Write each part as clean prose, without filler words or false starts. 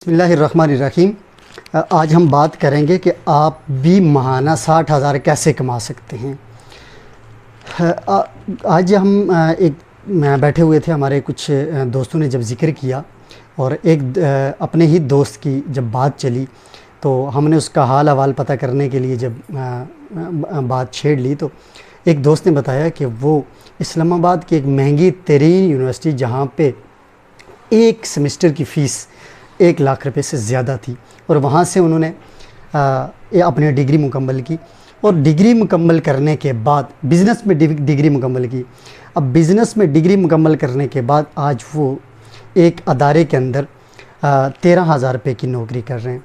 بسم اللہ الرحمن الرحیم۔ آج ہم بات کریں گے کہ آپ بھی ماہانہ 60,000 کیسے کما سکتے ہیں۔ آج ہم بیٹھے ہوئے تھے، ہمارے کچھ دوستوں نے جب ذکر کیا اور ایک اپنے ہی دوست کی جب بات چلی تو ہم نے اس کا حال احوال پتہ کرنے کے لیے جب بات چھیڑ لی تو ایک دوست نے بتایا کہ وہ اسلام آباد کی ایک مہنگی ترین یونیورسٹی جہاں پہ ایک سیمسٹر کی فیس 1 لاکھ روپے سے زیادہ تھی، اور وہاں سے انہوں نے اپنی ڈگری مکمل کی، اور ڈگری مکمل کرنے کے بعد بزنس میں ڈگری مکمل کی۔ اب بزنس میں ڈگری مکمل کرنے کے بعد آج وہ ایک ادارے کے اندر 13,000 روپے کی نوکری کر رہے ہیں۔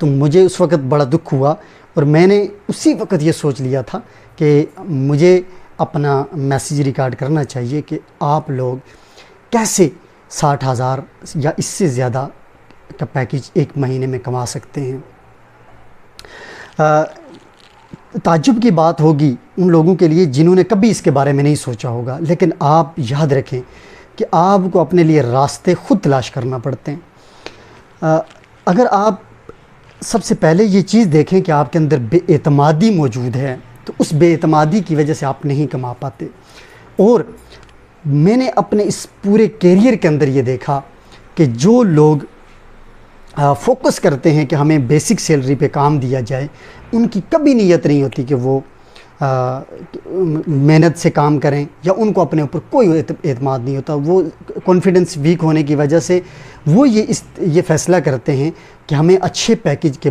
تو مجھے اس وقت بڑا دکھ ہوا، اور میں نے اسی وقت یہ سوچ لیا تھا کہ مجھے اپنا میسیج ریکارڈ کرنا چاہیے کہ آپ لوگ کیسے 60,000 یا اس سے زیادہ کا پیکیج ایک مہینے میں کما سکتے ہیں۔ تعجب کی بات ہوگی ان لوگوں کے لیے جنہوں نے کبھی اس کے بارے میں نہیں سوچا ہوگا، لیکن آپ یاد رکھیں کہ آپ کو اپنے لیے راستے خود تلاش کرنا پڑتے ہیں۔ اگر آپ سب سے پہلے یہ چیز دیکھیں کہ آپ کے اندر بے اعتمادی موجود ہے تو اس بے اعتمادی کی وجہ سے آپ نہیں کما پاتے۔ اور میں نے اپنے اس پورے کیریئر کے اندر یہ دیکھا کہ جو لوگ فوکس کرتے ہیں کہ ہمیں بیسک سیلری پہ کام دیا جائے، ان کی کبھی نیت نہیں ہوتی کہ وہ محنت سے کام کریں، یا ان کو اپنے اوپر کوئی اعتماد نہیں ہوتا۔ وہ کانفیڈنس ویک ہونے کی وجہ سے وہ یہ فیصلہ کرتے ہیں کہ ہمیں اچھے پیکیج کے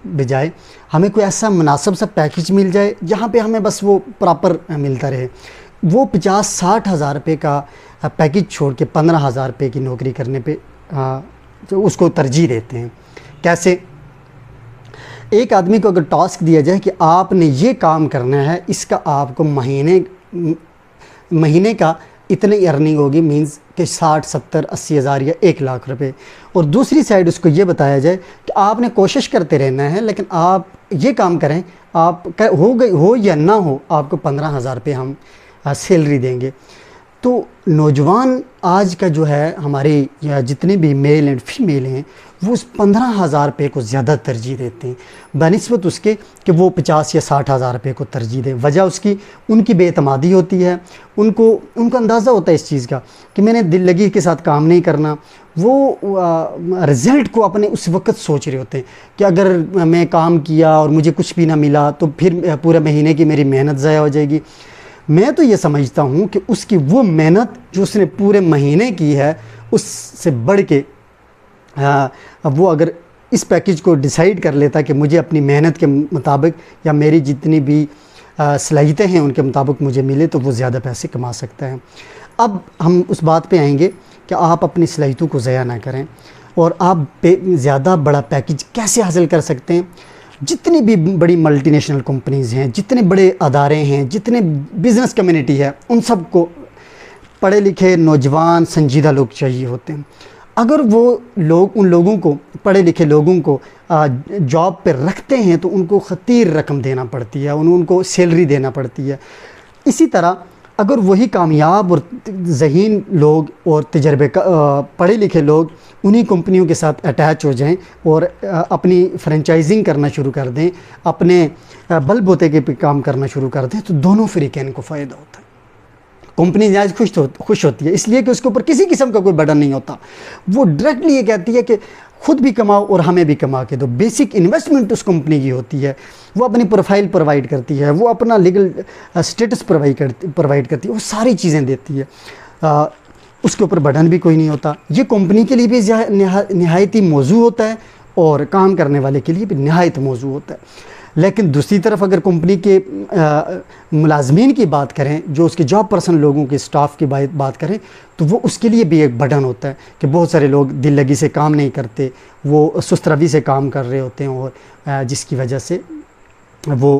بجائے ہمیں کوئی ایسا مناسب سا پیکیج مل جائے جہاں پہ ہمیں بس وہ پراپر ملتا رہے۔ وہ 50-60 ہزار روپے کا پیکیج چھوڑ کے 15,000 روپے کی نوکری کرنے پہ اس کو ترجیح دیتے ہیں۔ کیسے؟ ایک آدمی کو اگر ٹاسک دیا جائے کہ آپ نے یہ کام کرنا ہے، اس کا آپ کو مہینے کا اتنی ارننگ ہوگی، مینز کہ 60-70-80 ہزار یا 1 لاکھ روپے، اور دوسری سائڈ اس کو یہ بتایا جائے کہ آپ نے کوشش کرتے رہنا ہے لیکن آپ یہ کام کریں، آپ ہو یا نہ ہو آپ کو 15,000 روپے ہم سیلری دیں گے۔ تو نوجوان آج کا جو ہے ہمارے جتنے بھی میل اینڈ فیمیل ہیں وہ اس 15,000 روپے کو زیادہ ترجیح دیتے ہیں بنسبت اس کے کہ وہ 50 یا 60,000 روپے کو ترجیح دیں۔ وجہ اس کی ان کی بے اعتمادی ہوتی ہے، ان کو اندازہ ہوتا ہے اس چیز کا کہ میں نے دل لگی کے ساتھ کام نہیں کرنا۔ وہ رزلٹ کو اپنے اس وقت سوچ رہے ہوتے ہیں کہ اگر میں کام کیا اور مجھے کچھ بھی نہ ملا تو پھر پورے مہینے کی میری محنت ضائع ہو جائے گی۔ میں تو یہ سمجھتا ہوں کہ اس کی وہ محنت جو اس نے پورے مہینے کی ہے اس سے بڑھ کے وہ اگر اس پیکیج کو ڈیسائیڈ کر لیتا کہ مجھے اپنی محنت کے مطابق یا میری جتنی بھی صلاحیتیں ہیں ان کے مطابق مجھے ملے تو وہ زیادہ پیسے کما سکتا ہے۔ اب ہم اس بات پہ آئیں گے کہ آپ اپنی صلاحیتوں کو ضائع نہ کریں، اور آپ زیادہ بڑا پیکیج کیسے حاصل کر سکتے ہیں۔ جتنی بھی بڑی ملٹی نیشنل کمپنیز ہیں، جتنے بڑے ادارے ہیں، جتنے بزنس کمیونٹی ہے، ان سب کو پڑھے لکھے نوجوان سنجیدہ لوگ چاہیے ہوتے ہیں۔ اگر وہ لوگ ان لوگوں کو پڑھے لکھے لوگوں کو جاب پہ رکھتے ہیں تو ان کو خطیر رقم دینا پڑتی ہے، ان کو سیلری دینا پڑتی ہے۔ اسی طرح اگر وہی کامیاب اور ذہین لوگ اور تجربے پڑھے لکھے لوگ انہی کمپنیوں کے ساتھ اٹیچ ہو جائیں اور اپنی فرنچائزنگ کرنا شروع کر دیں، اپنے بل بوتے کے پہ کام کرنا شروع کر دیں، تو دونوں فریقین کو فائدہ ہوتا ہے۔ کمپنی نہایت خوش ہوتی ہے، اس لیے کہ اس کے اوپر کسی قسم کا کوئی برڈن نہیں ہوتا۔ وہ ڈائریکٹلی یہ کہتی ہے کہ خود بھی کماؤ اور ہمیں بھی کما کے دو۔ بیسک انویسٹمنٹ اس کمپنی کی ہوتی ہے، وہ اپنی پروفائل پرووائڈ کرتی ہے، وہ اپنا لیگل سٹیٹس پرووائڈ کرتی ہے، وہ ساری چیزیں دیتی ہے۔ اس کے اوپر برڈن بھی کوئی نہیں ہوتا۔ یہ کمپنی کے لیے بھی نہایتی موضوع ہوتا ہے اور کام کرنے والے کے لیے بھی نہایت موضوع ہوتا ہے۔ لیکن دوسری طرف اگر کمپنی کے ملازمین کی بات کریں، جو اس کے جاب پرسن لوگوں کے اسٹاف کی بات کریں، تو وہ اس کے لیے بھی ایک برڈن ہوتا ہے کہ بہت سارے لوگ دل لگی سے کام نہیں کرتے، وہ سست روی سے کام کر رہے ہوتے ہیں، اور جس کی وجہ سے وہ